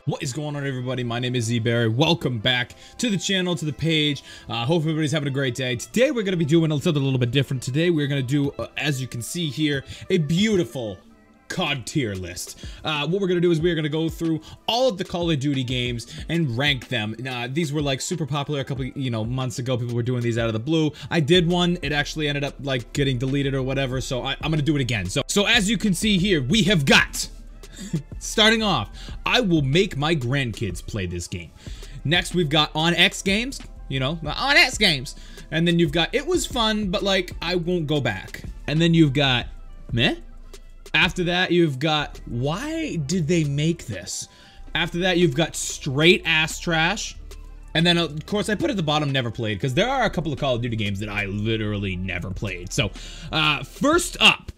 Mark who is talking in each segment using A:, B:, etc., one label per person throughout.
A: What is going on, everybody? My name is ZBERRY. Welcome back to the channel, to the page. Hope everybody's having a great day. Today we're going to be doing something a little bit different. Today we're going to do, as you can see here, a beautiful COD tier list. What we're going to do is we're going to go through all of the Call of Duty games and rank them. These were like super popular a couple, months ago. People were doing these out of the blue. I did one. It actually ended up like getting deleted or whatever. So I'm going to do it again. So as you can see here, we have got... Starting off, I will make my grandkids play this game. Next, we've got On X Games, On X Games. And then you've got It Was Fun, but like, I won't go back. And then you've got Meh. After that, you've got Why Did They Make This? After that, you've got Straight Ass Trash. And then, of course, I put at the bottom Never Played, because there are a couple of Call of Duty games that I literally never played. So, first up.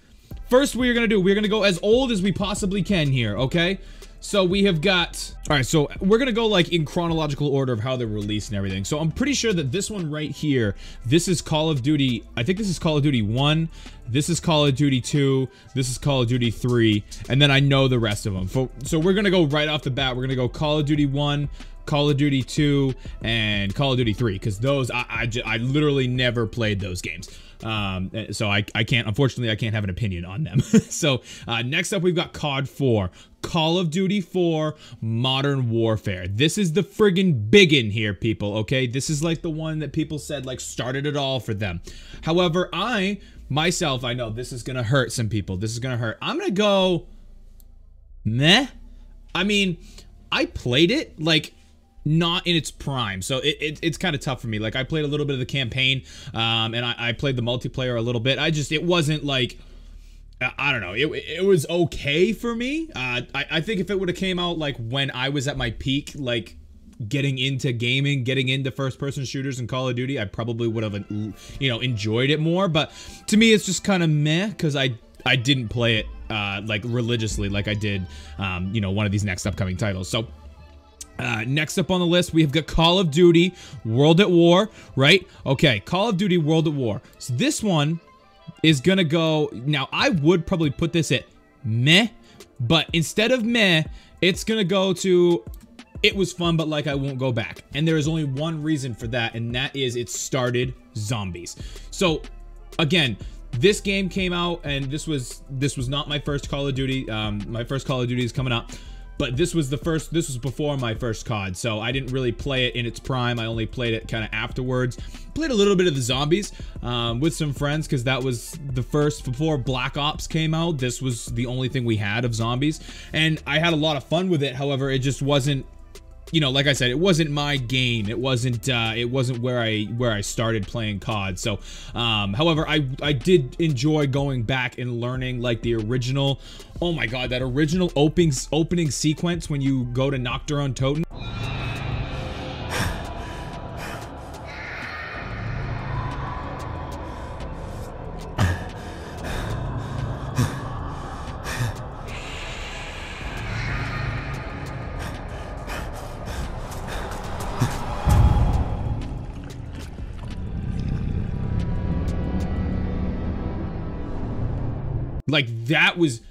A: First, we're gonna go as old as we possibly can here, okay? So we have got, all right, so we're gonna go like in chronological order of how they're released and everything. So I'm pretty sure that this one right here, this is Call of Duty, I think this is Call of Duty 1, this is Call of Duty 2, this is Call of Duty 3, and then I know the rest of them. So we're gonna go right off the bat, we're gonna go Call of Duty 1, Call of Duty 2, and Call of Duty 3, because those, I literally never played those games. So I can't, unfortunately, I can't have an opinion on them. So, next up, we've got COD 4. Call of Duty 4 Modern Warfare. This is the friggin' biggin' here, people, okay? This is like the one that people said, like, started it all for them. However, myself, I know this is gonna hurt some people. This is gonna hurt. I'm gonna go... meh? I mean, I played it, like... not in its prime, so it's kind of tough for me. Like, I played a little bit of the campaign, and I played the multiplayer a little bit. It wasn't like, I don't know, it was okay for me. I think if it would have came out like when I was at my peak, like getting into gaming, getting into first-person shooters and Call of Duty, I probably would have, enjoyed it more. But to me, it's just kind of meh, because I didn't play it like religiously like I did, one of these next upcoming titles. So. Next up on the list, we have got Call of Duty World at War, right? Okay, Call of Duty World at War. So this one is gonna go... Now, I would probably put this at meh, but instead of meh, it's gonna go to... It was fun, but like I won't go back. And there is only one reason for that, and that is it started zombies. So, again... This game came out, and this was not my first Call of Duty. My first Call of Duty is coming up. But this was before my first COD, so I didn't really play it in its prime. I only played it kind of afterwards. Played a little bit of the zombies with some friends, because that was the first, before Black Ops came out, this was the only thing we had of zombies. And I had a lot of fun with it, however, it just wasn't, like I said, it wasn't my game. It wasn't where I started playing COD. So, however, I did enjoy going back and learning like the original. Oh my God, that original opening sequence when you go to Nocturne Totem. Like, that was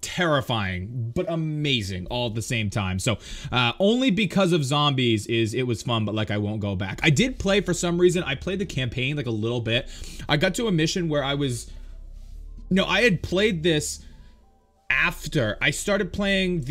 A: terrifying, but amazing all at the same time. So, only because of zombies it was fun, but like I won't go back. I did play, for some reason, I played the campaign like a little bit. I got to a mission where I had played this after. I started playing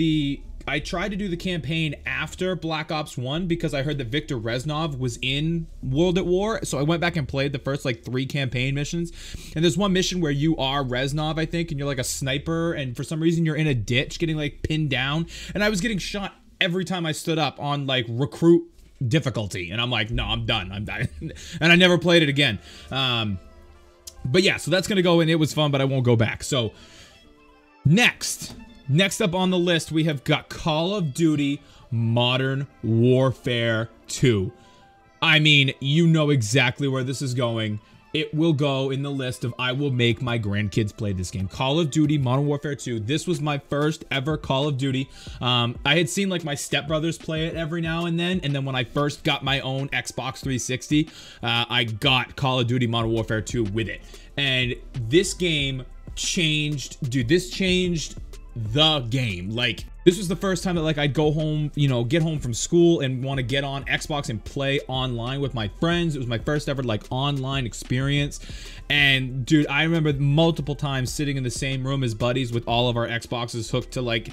A: I tried to do the campaign after Black Ops 1 because I heard that Victor Reznov was in World at War. So I went back and played the first like 3 campaign missions. And there's one mission where you are Reznov, I think, and you're like a sniper, and for some reason you're in a ditch getting like pinned down. And I was getting shot every time I stood up on like recruit difficulty. And I'm like, no, I'm done. I'm done. And I never played it again. But yeah, so that's gonna go in. It was fun, but I won't go back. So Next up on the list, we have got Call of Duty Modern Warfare 2. I mean, you know exactly where this is going. It will go in the list of I will make my grandkids play this game. Call of Duty Modern Warfare 2. This was my first ever Call of Duty. I had seen like my stepbrothers play it every now and then when I first got my own Xbox 360, I got Call of Duty Modern Warfare 2 with it. And this game changed, dude, this changed the game. Like, This was the first time that like I'd go home, you know, get home from school and want to get on Xbox and play online with my friends. It was my first ever like online experience. And dude, I remember multiple times sitting in the same room as buddies with all of our Xboxes hooked to like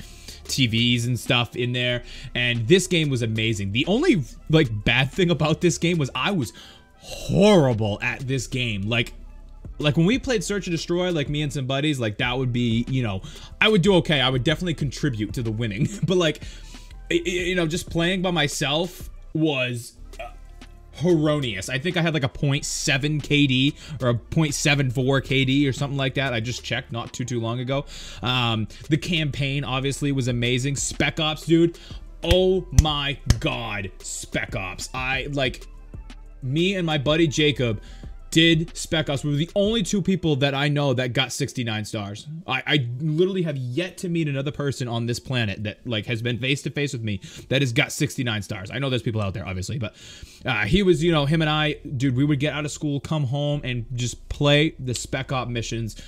A: TVs and stuff in there. And this game was amazing. The only like bad thing about this game was I was horrible at this game. Like when we played Search and Destroy, like me and some buddies, like that would be, you know, I would do okay. I would definitely contribute to the winning. But like, you know, just playing by myself was horrendous. I think I had like a 0.7 KD or a 0.74 KD or something like that. I just checked not too long ago. The campaign obviously was amazing. Spec Ops, dude. Oh my God, Spec Ops. Me and my buddy Jacob did Spec Ops. We were the only two people that I know that got 69 stars. I literally have yet to meet another person on this planet that like has been face to face with me that has got 69 stars. I know there's people out there obviously, but he was, you know, him and I, dude, we would get out of school, come home and just play the Spec Op missions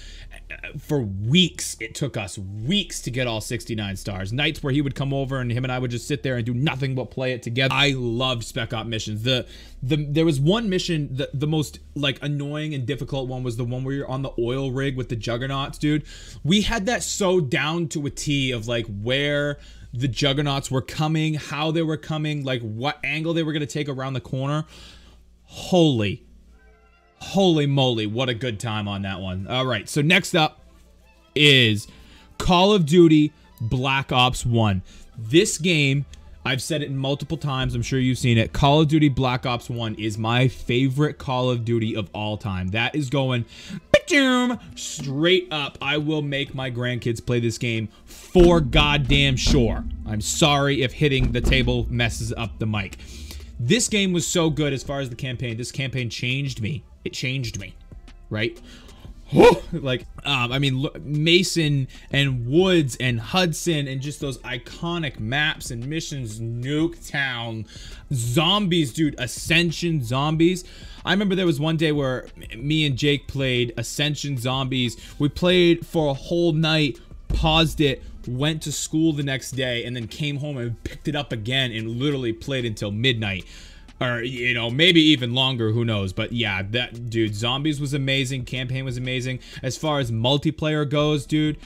A: for weeks. It took us weeks to get all 69 stars. Nights where he would come over and him and I would just sit there and do nothing but play it together. I loved Spec Op missions. There was one mission, the most like annoying and difficult one was the one where you're on the oil rig with the juggernauts, dude. We had that so down to a T of like where the juggernauts were coming, how they were coming, like what angle they were going to take around the corner. Holy moly, what a good time on that one. All right, so next up is Call of Duty Black Ops 1. This game, I've said it multiple times, I'm sure you've seen it. Call of Duty Black Ops 1 is my favorite Call of Duty of all time. That is going straight up. I will make my grandkids play this game for goddamn sure. I'm sorry if hitting the table messes up the mic. This game was so good as far as the campaign. This campaign changed me. It changed me, right? Like, I mean, Mason and Woods and Hudson and just those iconic maps and missions, Nuketown, zombies, dude, Ascension zombies. I remember there was one day where me and Jake played Ascension zombies. We played for a whole night, paused it, went to school the next day, and then came home and picked it up again and literally played until midnight. Or, you know, maybe even longer, who knows. But yeah, that, dude, zombies was amazing. Campaign was amazing. As far as multiplayer goes, dude,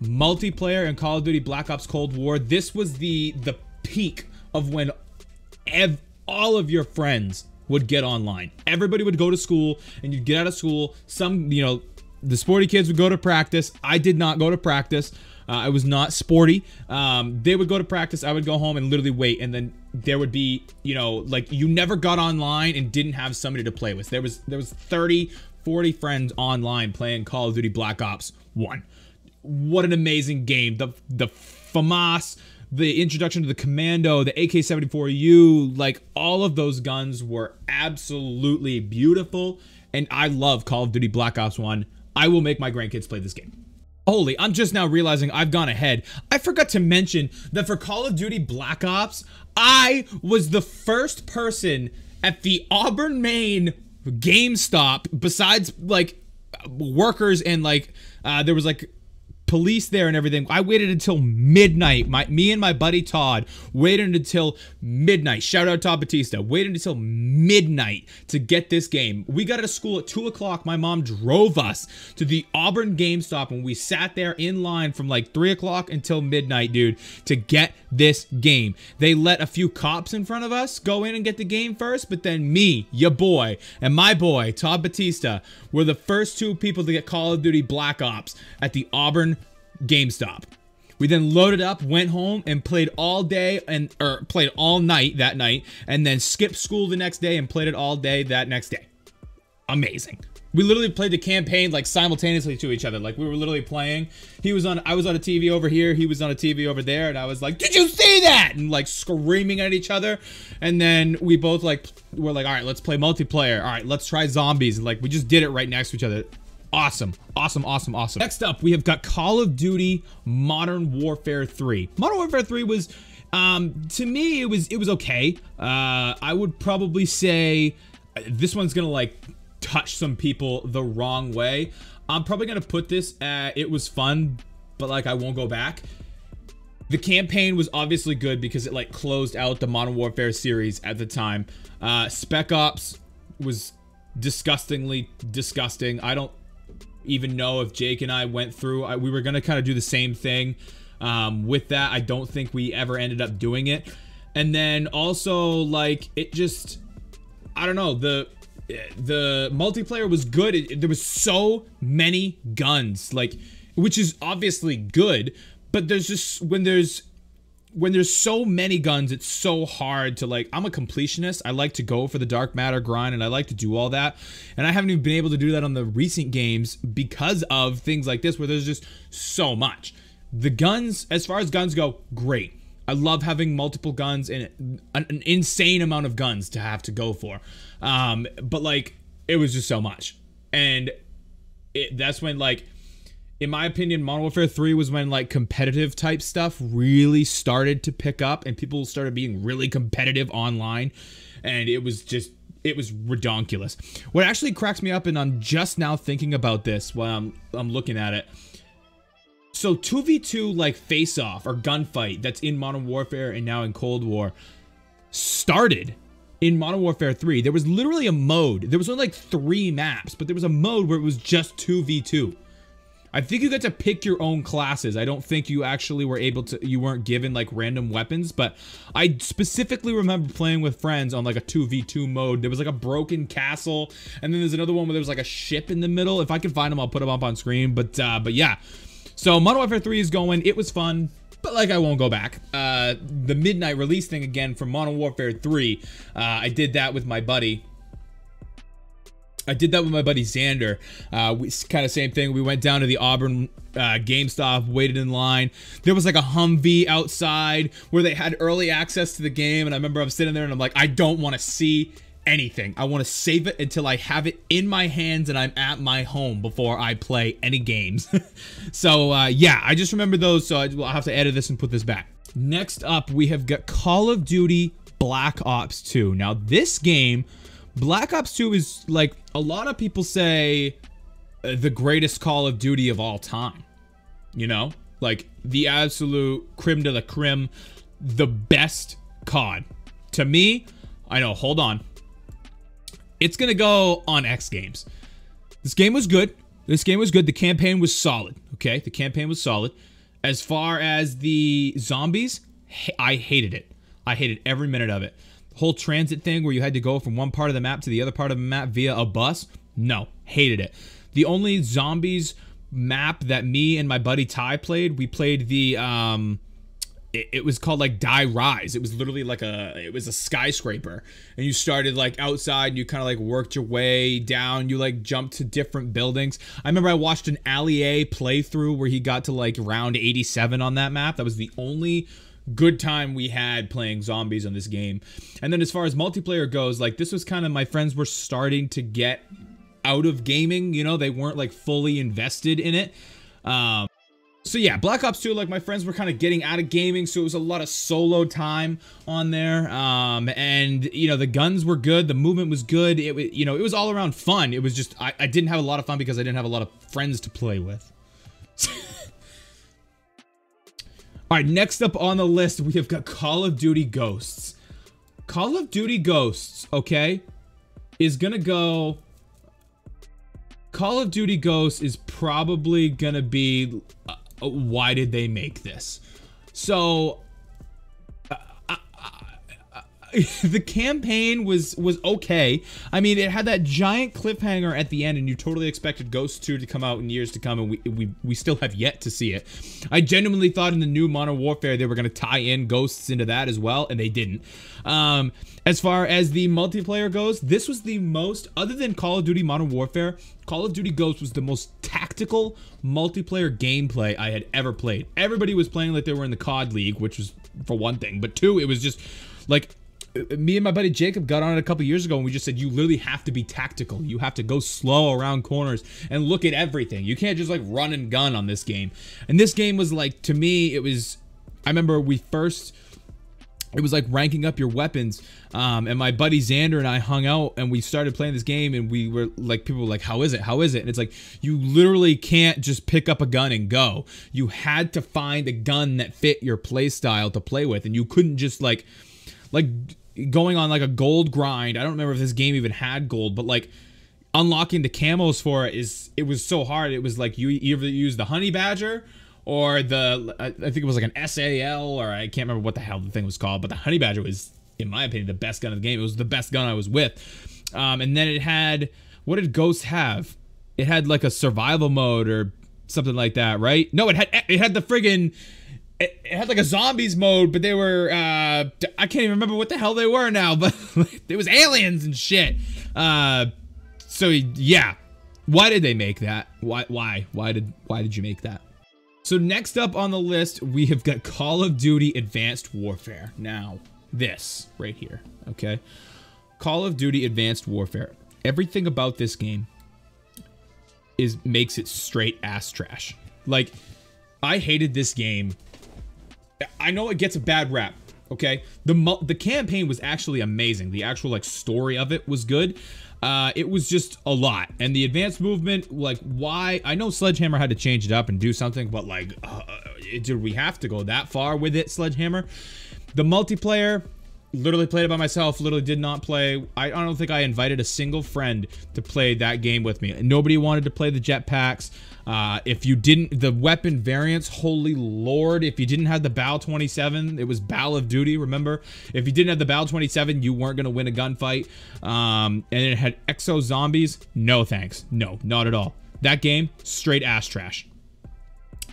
A: multiplayer in Call of Duty Black Ops Cold War, this was the peak of when all of your friends would get online. Everybody would go to school, and you'd get out of school. Some, you know, the sporty kids would go to practice. I did not go to practice. I was not sporty. They would go to practice. I would go home and literally wait. And then there would be, you know, like you never got online and didn't have somebody to play with. There was 30, 40 friends online playing Call of Duty Black Ops 1. What an amazing game. The FAMAS, the introduction to the Commando, the AK-74U, like all of those guns were absolutely beautiful. And I love Call of Duty Black Ops 1. I will make my grandkids play this game. Holy, I'm just now realizing I've gone ahead. I forgot to mention that for Call of Duty Black Ops, I was the first person at the Auburn, Maine GameStop, besides like workers and like there was like police there and everything. I waited until midnight. Me and my buddy Todd waited until midnight. Shout out Todd Batista. Waited until midnight to get this game. We got out of school at 2 o'clock. My mom drove us to the Auburn GameStop and we sat there in line from like 3 o'clock until midnight, dude, to get this game. They let a few cops in front of us go in and get the game first, but then me, your boy, and my boy, Todd Batista, were the first two people to get Call of Duty Black Ops at the Auburn GameStop. We then loaded up, went home, and played all day or played all night that night, and then skipped school the next day and played it all day that next day. Amazing. We literally played the campaign like simultaneously to each other. Like we were literally playing. I was on a TV over here, he was on a TV over there, and I was like, "Did you see that?" And like screaming at each other. And then we both like were like, "All right, let's play multiplayer. All right, let's try zombies." And like we just did it right next to each other. Awesome. Awesome, awesome, awesome. Next up, we have got Call of Duty Modern Warfare 3. Modern Warfare 3 was, to me, it was okay. I would probably say this one's gonna like touch some people the wrong way. I'm probably gonna put this at it was fun, but like I won't go back. The campaign was obviously good because it like closed out the Modern Warfare series at the time. Spec Ops was disgustingly disgusting. I don't even know if Jake and I went through. We were gonna kind of do the same thing with that. I don't think we ever ended up doing it. And then also like it just, I don't know, the multiplayer was good. There was so many guns, like, which is obviously good. But there's just, when there's so many guns, it's so hard to like, I'm a completionist. I like to go for the dark matter grind and I like to do all that. And I haven't even been able to do that on the recent games because of things like this where there's just so much. The guns, as far as guns go, great. I love having multiple guns and an insane amount of guns to have to go for. But like, it was just so much. And that's when like, in my opinion, Modern Warfare 3 was when like competitive type stuff really started to pick up and people started being really competitive online, and it was redonkulous. What actually cracks me up, and I'm just now thinking about this while I'm looking at it. So 2v2 like face off or gunfight that's in Modern Warfare and now in Cold War started in Modern Warfare 3. There was literally a mode. There was only like 3 maps, but there was a mode where it was just 2v2. I think you got to pick your own classes. I don't think you actually were able to, you weren't given like random weapons, but I specifically remember playing with friends on like a 2v2 mode. There was like a broken castle, and then there's another one where there was like a ship in the middle. If I can find them, I'll put them up on screen, but yeah. So Modern Warfare 3 is going, it was fun, but like I won't go back. The midnight release thing again for Modern Warfare 3, I did that with my buddy. Xander. We kind of same thing. We went down to the Auburn GameStop, waited in line. There was like a Humvee outside where they had early access to the game, and I remember I'm sitting there and I'm like, I don't want to see anything. I want to save it until I have it in my hands and I'm at my home before I play any games. So yeah, I just remember those, so I'll have to edit this and put this back. Next up, we have got Call of Duty Black Ops 2. Now this game, Black Ops 2, is like, a lot of people say the greatest Call of Duty of all time. You know? Like, the absolute creme de la creme, the best COD. To me, I know, hold on. It's gonna go on X Games. This game was good. The campaign was solid, okay? The campaign was solid. As far as the zombies, I hated it. I hated every minute of it. Whole transit thing where you had to go from one part of the map to the other part of the map via a bus, no, hated it. The only zombies map that me and my buddy Ty played, we played the it was called like Die Rise. It was literally like it was a skyscraper, and you started like outside and you kind of like worked your way down. You like jumped to different buildings. I remember I watched an Ali A playthrough where he got to like round 87 on that map. That was the only good time we had playing zombies on this game. And then as far as multiplayer goes, like, this was kind of, my friends were starting to get out of gaming, you know, they weren't like fully invested in it. So yeah, Black Ops 2, like, my friends were kind of getting out of gaming, so it was a lot of solo time on there. And you know, the guns were good, the movement was good, you know, it was all around fun. It was just, I didn't have a lot of fun because I didn't have a lot of friends to play with. All right, next up on the list, we have got Call of Duty Ghosts. Call of Duty Ghosts, okay, is gonna go... Call of Duty Ghosts is probably gonna be... why did they make this? So... the campaign was okay. I mean, it had that giant cliffhanger at the end, and you totally expected Ghosts 2 to come out in years to come, and we still have yet to see it. I genuinely thought in the new Modern Warfare they were going to tie in Ghosts into that as well, and they didn't. As far as the multiplayer goes, this was the most, other than Call of Duty Modern Warfare, Call of Duty Ghosts was the most tactical multiplayer gameplay I had ever played. Everybody was playing like they were in the COD League, which was, for one thing, but two, it was just like... Me and my buddy Jacob got on it a couple years ago, and we just said, you literally have to be tactical. You have to go slow around corners and look at everything. You can't just like run and gun on this game. And this game was like, to me, it was, I remember we first it was like ranking up your weapons. And my buddy Xander and I hung out and we started playing this game, and we were like, people were like, how is it? How is it? And it's like, you literally can't just pick up a gun and go. You had to find a gun that fit your play style to play with. And you couldn't just like going on like a gold grind. I don't remember if this game even had gold, but like unlocking the camos for it was so hard. It was like you either use the honey badger or I think it was like an SAL, or I can't remember what the hell the thing was called, but the honey badger was, in my opinion, the best gun of the game. It was the best gun I was with. And then it had, what did Ghost have? It had like a survival mode or something like that, right? No, it had the friggin', it had like a zombies mode, but they were, I can't even remember what the hell they were now, but it was aliens and shit. So yeah, why did they make that? Why did you make that? So next up on the list, we have got Call of Duty Advanced Warfare. Now, this right here, okay? Call of Duty Advanced Warfare. Everything about this game makes it straight ass trash. Like, I hated this game. I know it gets a bad rap, okay? The campaign was actually amazing. The actual like story of it was good. It was just a lot, and the advanced movement, like, why? I know Sledgehammer had to change it up and do something, but like, did we have to go that far with it, Sledgehammer? The multiplayer, literally played it by myself, literally did not play. I don't think I invited a single friend to play that game with me. Nobody wanted to play the jetpacks. If you didn't, the weapon variants, holy lord, if you didn't have the BAL 27, it was BAL of Duty, remember? If you didn't have the BAL 27, you weren't going to win a gunfight. And it had exo zombies. No thanks. No, not at all. That game, straight ass trash.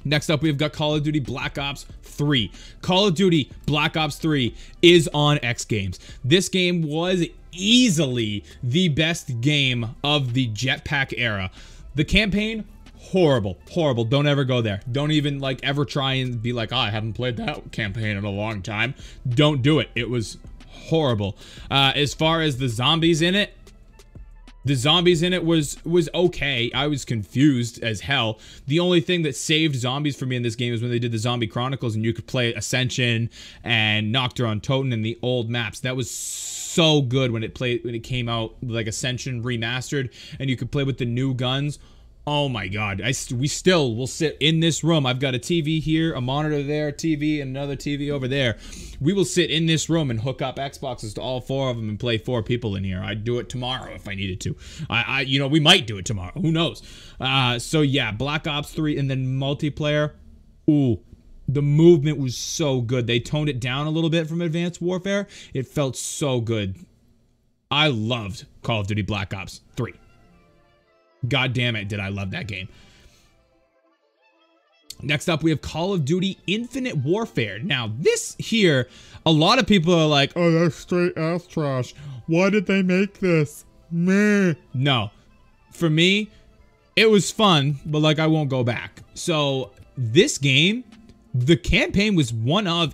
A: Next up, we've got Call of Duty Black Ops 3. Call of Duty Black Ops 3 is on X Games. This game was easily the best game of the jetpack era. The campaign, horrible, horrible. Don't ever go there. Don't even like ever try and be like, oh, I haven't played that campaign in a long time. Don't do it. It was horrible. As far as the zombies in it, was okay. I was confused as hell. The only thing that saved zombies for me in this game is when they did the Zombie Chronicles and you could play Ascension and Nocturne on Toten and the old maps. That was so good when it came out, like Ascension remastered, and you could play with the new guns. Oh my god, we still will sit in this room. I've got a TV here, a monitor there, a TV, and another TV over there. We will sit in this room and hook up Xboxes to all four of them and play 4 people in here. I'd do it tomorrow if I needed to. You know, we might do it tomorrow. Who knows? So yeah, Black Ops 3 and then multiplayer. Ooh, the movement was so good. They toned it down a little bit from Advanced Warfare. It felt so good. I loved Call of Duty Black Ops 3. God damn it, did I love that game. Next up, we have Call of Duty Infinite Warfare. Now, this here, a lot of people are like, oh, that's straight ass trash. Why did they make this? Meh. No. For me, it was fun, but like, I won't go back. So, this game, the campaign was one of,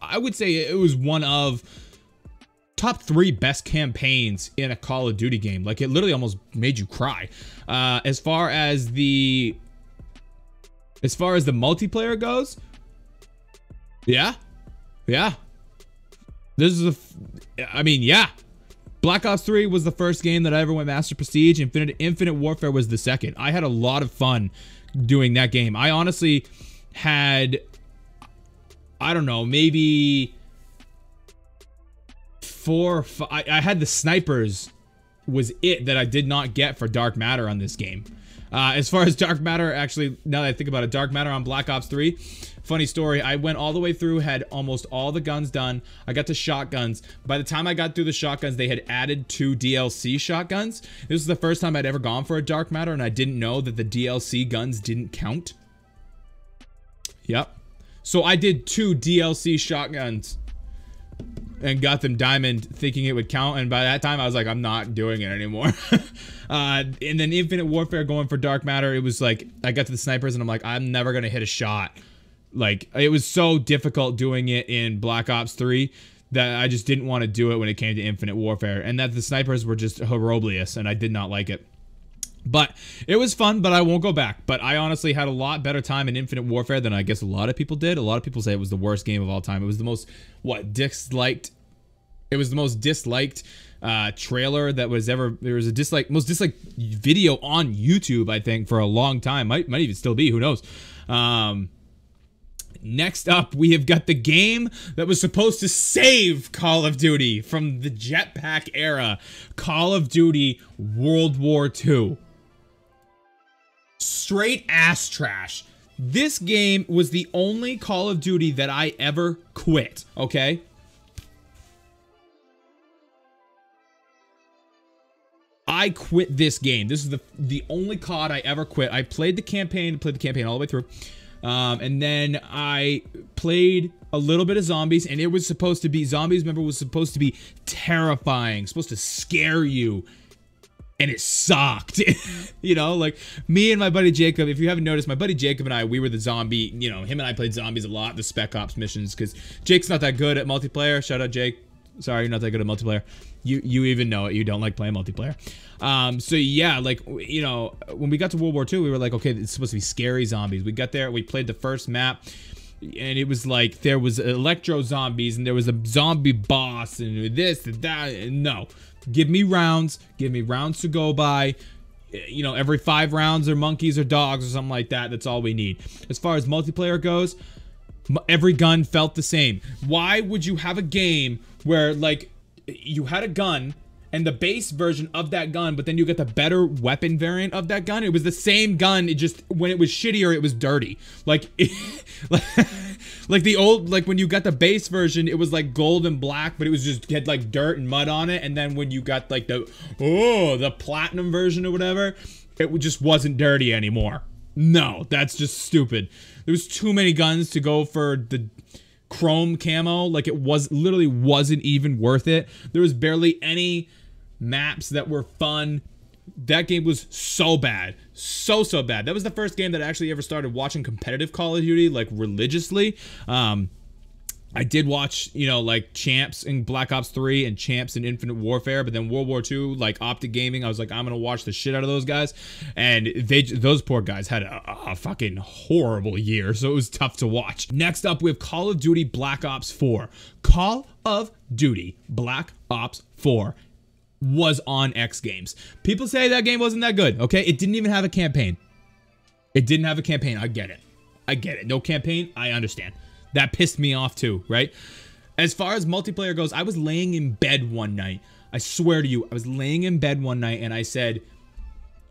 A: I would say it was one of top 3 best campaigns in a Call of Duty game. Like, it literally almost made you cry. As far as the multiplayer goes, yeah. Yeah. Black Ops 3 was the first game that I ever went Master Prestige. Infinite Warfare was the second. I had a lot of fun doing that game. I honestly had, I don't know, maybe 4 or 5. I had the snipers was it that I did not get for Dark Matter on this game. As far as Dark Matter, actually, now that I think about it, Dark Matter on Black Ops 3, funny story, I went all the way through, had almost all the guns done. I got to shotguns. By the time I got through the shotguns, they had added 2 DLC shotguns. This was the first time I'd ever gone for a Dark Matter, and I didn't know that the DLC guns didn't count. Yep. So I did 2 DLC shotguns and got them diamond thinking it would count, and by that time I was like, I'm not doing it anymore. And then Infinite Warfare going for Dark Matter, it was like, I got to the snipers and I'm like, I'm never gonna hit a shot. Like, it was so difficult doing it in Black Ops 3 that I just didn't want to do it when it came to Infinite Warfare, and that the snipers were just horrible, and I did not like it. But it was fun, but I won't go back. But I honestly had a lot better time in Infinite Warfare than I guess a lot of people did. A lot of people say it was the worst game of all time. It was the most, disliked. It was the most disliked trailer that was ever. There was a most disliked video on YouTube, I think, for a long time. Might even still be. Who knows? Next up, we have got the game that was supposed to save Call of Duty from the jetpack era. Call of Duty World War II. Straight ass trash. This game was the only Call of Duty that I ever quit, okay? I quit this game. This is the only COD I ever quit. I played the campaign all the way through. And then I played a little bit of zombies, and it was supposed to be, zombies, remember, was supposed to be terrifying, supposed to scare you. And it sucked. You know, like me and my buddy Jacob, if you haven't noticed, my buddy Jacob and I, we were the zombie, you know, him and I played zombies a lot, the Spec Ops missions, because Jake's not that good at multiplayer. Shout out Jake. Sorry, you're not that good at multiplayer. You even know it. You don't like playing multiplayer. So yeah, like, you know, when we got to World War II, we were like, okay, it's supposed to be scary zombies. We got there, we played the first map, and it was like, there was electro zombies, and there was a zombie boss, and this and that, and no. Give me rounds to go by. You know, every 5 rounds are monkeys or dogs or something like that. That's all we need. As far as multiplayer goes, every gun felt the same. Why would you have a game where, like, you had a gun and the base version of that gun, but then you get the better weapon variant of that gun? It was the same gun, it just, when it was shittier, it was dirty. Like, like the old, like when you got the base version, it was like gold and black, but it was just, had like dirt and mud on it. And then when you got like the platinum version or whatever, it just wasn't dirty anymore. No, that's just stupid. There was too many guns to go for the chrome camo. Like, it was literally wasn't even worth it. There was barely any maps that were fun. That game was so bad. So bad. That was the first game that I actually ever started watching competitive Call of Duty, like, religiously. I did watch, you know, like, Champs in Black Ops 3 and Champs in Infinite Warfare, but then World War II, like, Optic Gaming, I was like, I'm gonna watch the shit out of those guys. And those poor guys had a fucking horrible year, so it was tough to watch. Next up, we have Call of Duty Black Ops 4. Call of Duty Black Ops 4 was on X Games. People say that game wasn't that good, okay? It didn't even have a campaign. It didn't have a campaign. I get it. I get it. No campaign, I understand. That pissed me off too, right? As far as multiplayer goes, I was laying in bed one night. I swear to you, I was laying in bed one night and I said,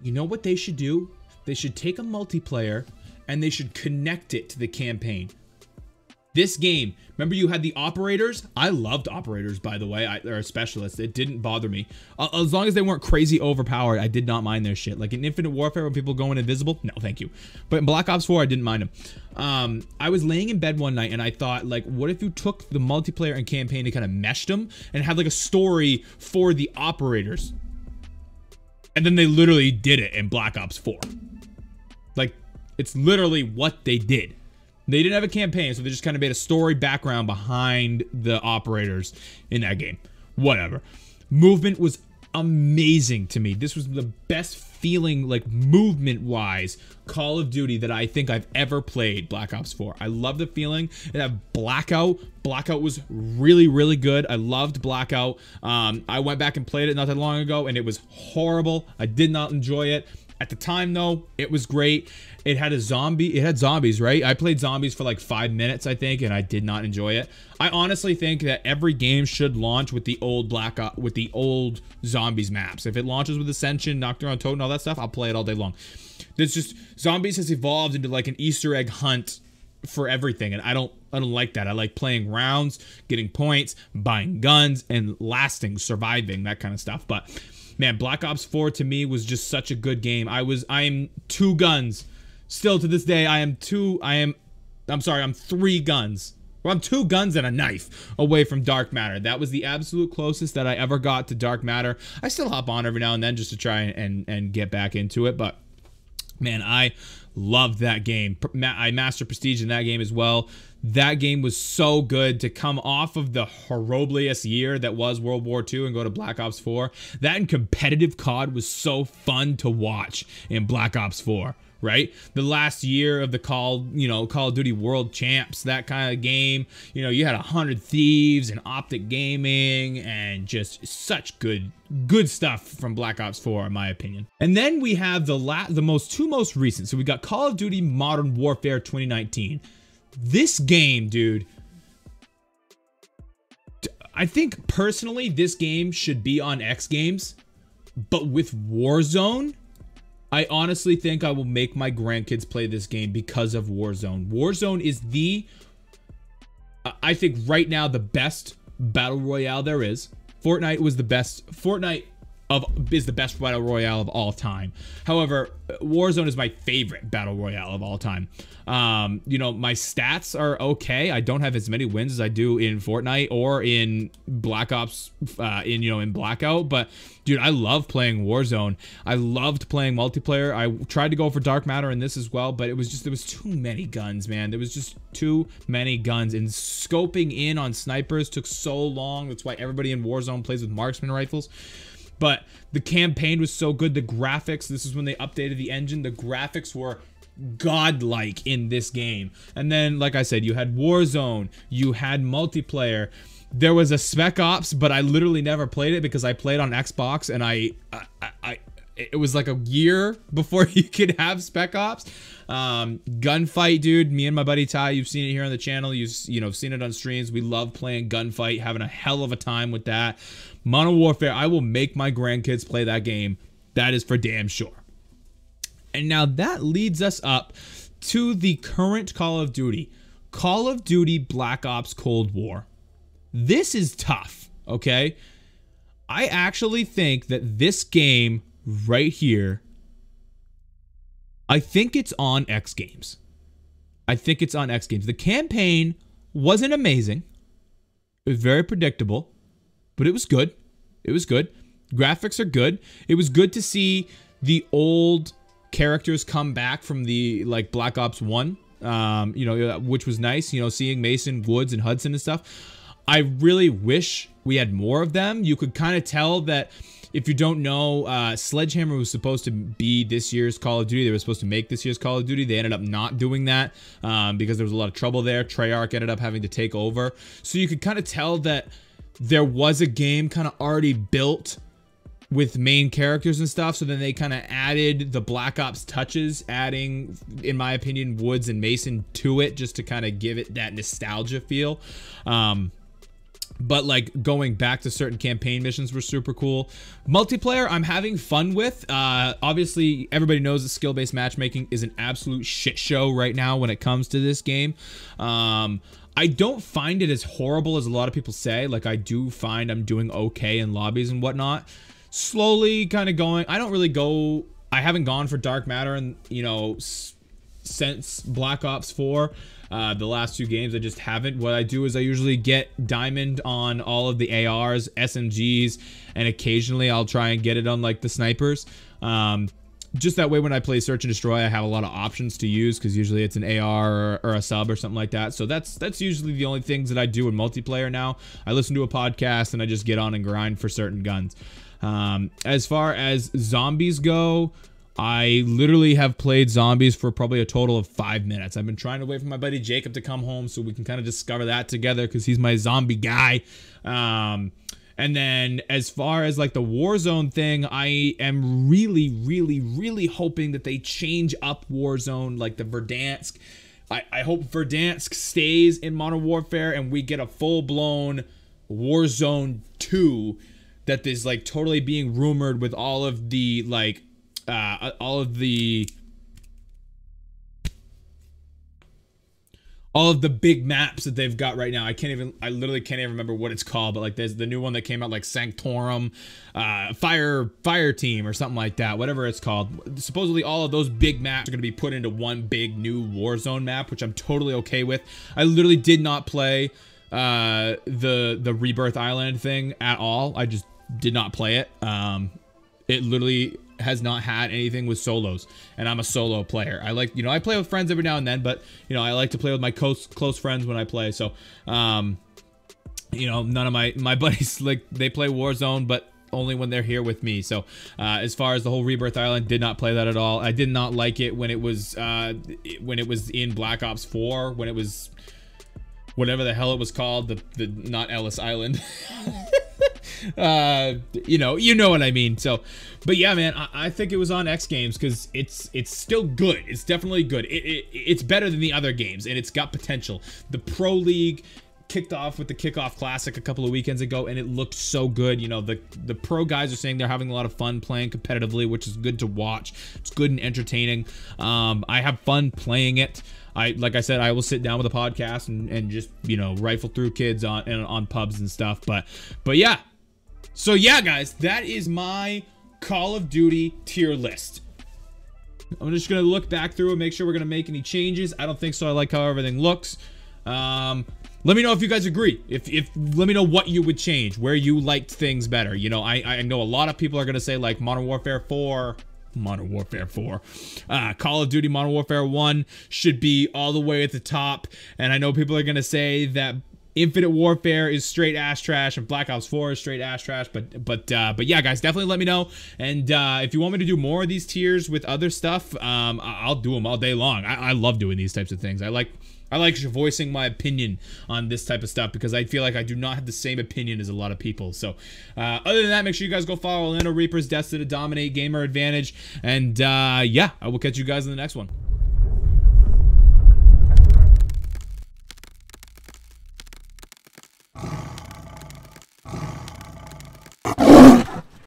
A: you know what they should do? They should take a multiplayer and they should connect it to the campaign. This game, remember you had the operators? I loved operators, by the way. They're a specialist. It didn't bother me. As long as they weren't crazy overpowered, I did not mind their shit. Like in Infinite Warfare when people going invisible, no, thank you. But in Black Ops 4, I didn't mind them. I was laying in bed one night and I thought, like, what if you took the multiplayer and campaign and kind of meshed them and had like a story for the operators? And then they literally did it in Black Ops 4. Like, it's literally what they did. They didn't have a campaign, so they just kind of made a story background behind the operators in that game. Whatever. Movement was amazing to me. This was the best feeling, like, movement-wise, Call of Duty that I think I've ever played, Black Ops 4. I love the feeling. It had Blackout. Blackout was really, really good. I loved Blackout. I went back and played it not that long ago, and it was horrible. I did not enjoy it. At the time, though, it was great. It had zombies, right? I played zombies for like 5 minutes, I think, and I did not enjoy it. I honestly think that every game should launch with the old old zombies maps. If it launches with Ascension, Nocturne, Totem, all that stuff, I'll play it all day long. There's just, zombies has evolved into like an Easter egg hunt for everything, and I don't like that. I like playing rounds, getting points, buying guns, and lasting, surviving, that kind of stuff. But man, Black Ops 4 to me was just such a good game. I'm 2 guns. Still to this day, I'm 3 guns. Well, I'm 2 guns and a knife away from Dark Matter. That was the absolute closest that I ever got to Dark Matter. I still hop on every now and then just to try and get back into it, but man, I Loved that game. I mastered Prestige in that game as well. That game was so good to come off of the horriblest year that was World War II and go to Black Ops 4. That and competitive COD was so fun to watch in Black Ops 4. Right? The last year of the Call of Duty World Champs, that kind of game. You know, you had 100 Thieves and Optic Gaming and just such good stuff from Black Ops 4, in my opinion. And then we have the two most recent. So we got Call of Duty Modern Warfare 2019. This game, dude, I think personally this game should be on X Games, but with Warzone, I honestly think I will make my grandkids play this game because of Warzone. Warzone is I think right now, the best battle royale there is. Fortnite was the best. Fortnite is the best battle royale of all time. However, Warzone is my favorite battle royale of all time. You know, my stats are okay. I don't have as many wins as I do in Fortnite or in Black Ops, in Blackout. But dude, I love playing Warzone. I loved playing multiplayer. I tried to go for Dark Matter in this as well, but there was too many guns, man. There was just too many guns, and scoping in on snipers took so long. That's why everybody in Warzone plays with marksman rifles. But the campaign was so good. The graphics, this is when they updated the engine. The graphics were godlike in this game. And then, like I said, you had Warzone, you had multiplayer. There was a Spec Ops, but I literally never played it because I played on Xbox, and it was like a year before you could have Spec Ops. Gunfight, dude. Me and my buddy Ty, you've seen it here on the channel. You've seen it on streams. We love playing Gunfight, having a hell of a time with that. Modern Warfare, I will make my grandkids play that game. That is for damn sure. And now that leads us up to the current Call of Duty. Call of Duty Black Ops Cold War. This is tough, okay? I actually think that this game right here, I think it's on X Games. I think it's on X Games. The campaign wasn't amazing. It was very predictable, but it was good. It was good. Graphics are good. It was good to see the old characters come back from the Black Ops 1, which was nice, seeing Mason, Woods, and Hudson and stuff. I really wish we had more of them. You could kind of tell that, if you don't know, Sledgehammer was supposed to be this year's Call of Duty. They were supposed to make this year's Call of Duty. They ended up not doing that because there was a lot of trouble there. Treyarch ended up having to take over. So you could kind of tell that there was a game kind of already built with main characters and stuff. So then they kind of added the Black Ops touches, adding, in my opinion, Woods and Mason to it just to kind of give it that nostalgia feel. But going back to certain campaign missions were super cool. Multiplayer, I'm having fun with. Obviously, everybody knows that skill-based matchmaking is an absolute shit show right now when it comes to this game. I don't find it as horrible as a lot of people say. I do find I'm doing okay in lobbies and whatnot. Slowly kind of going. I haven't gone for Dark Matter and since Black Ops 4. The last two games I just haven't. What I do is I usually get Diamond on all of the ARs, SMGs, and occasionally I'll try and get it on the snipers. Just that way when I play Search and Destroy, I have a lot of options to use because usually it's an AR or a sub or something like that. So that's usually the only things that I do in multiplayer now. I listen to a podcast and I just get on and grind for certain guns. As far as zombies go, I literally have played zombies for probably a total of 5 minutes. I've been trying to wait for my buddy Jacob to come home so we can kind of discover that together because he's my zombie guy. And then as far as the Warzone thing, I am really, really, really hoping that they change up Warzone, the Verdansk. I hope Verdansk stays in Modern Warfare and we get a full-blown Warzone 2 that is totally being rumored with all of the all of the big maps that they've got right now. I literally can't even remember what it's called, but there's the new one that came out, Sanctorum, Fire Team or something like that, whatever it's called. Supposedly all of those big maps are going to be put into one big new Warzone map, which I'm totally okay with. I literally did not play the Rebirth Island thing at all. I just did not play it. It literally, has not had anything with solos, and I'm a solo player. I like, you know, I play with friends every now and then, but you know, I like to play with my close friends when I play. So, you know, none of my buddies, like, they play Warzone, but only when they're here with me. So as far as the whole Rebirth Island, did not play that at all. I did not like it when it was in Black Ops 4, when it was whatever the hell it was called, the not Ellis Island. You know what I mean. So, but yeah, man, I think it was on X Games because it's still good. It's definitely good. It's better than the other games, and it's got potential. The Pro League kicked off with the Kickoff Classic a couple of weekends ago, and it looked so good. You know, the pro guys are saying they're having a lot of fun playing competitively, which is good to watch. It's good and entertaining. I have fun playing it. Like I said, I will sit down with a podcast and just, you know, rifle through kids on pubs and stuff. But yeah. So yeah, guys, that is my Call of Duty tier list. I'm just gonna look back through and make sure we're gonna make any changes. I don't think so. I like how everything looks. Let me know if you guys agree. Let me know what you would change, where you liked things better. You know, I know a lot of people are gonna say like Modern Warfare 4. Call of Duty Modern Warfare 1 should be all the way at the top, and I know people are gonna say that Infinite Warfare is straight ass trash and Black Ops 4 is straight ass trash, but yeah, guys, definitely let me know. And if you want me to do more of these tiers with other stuff, I'll do them all day long. I love doing these types of things. I like voicing my opinion on this type of stuff because I feel like I do not have the same opinion as a lot of people. So other than that, make sure you guys go follow Orlando Reapers, Destined to Dominate, Gamer Advantage, and yeah, I will catch you guys in the next one.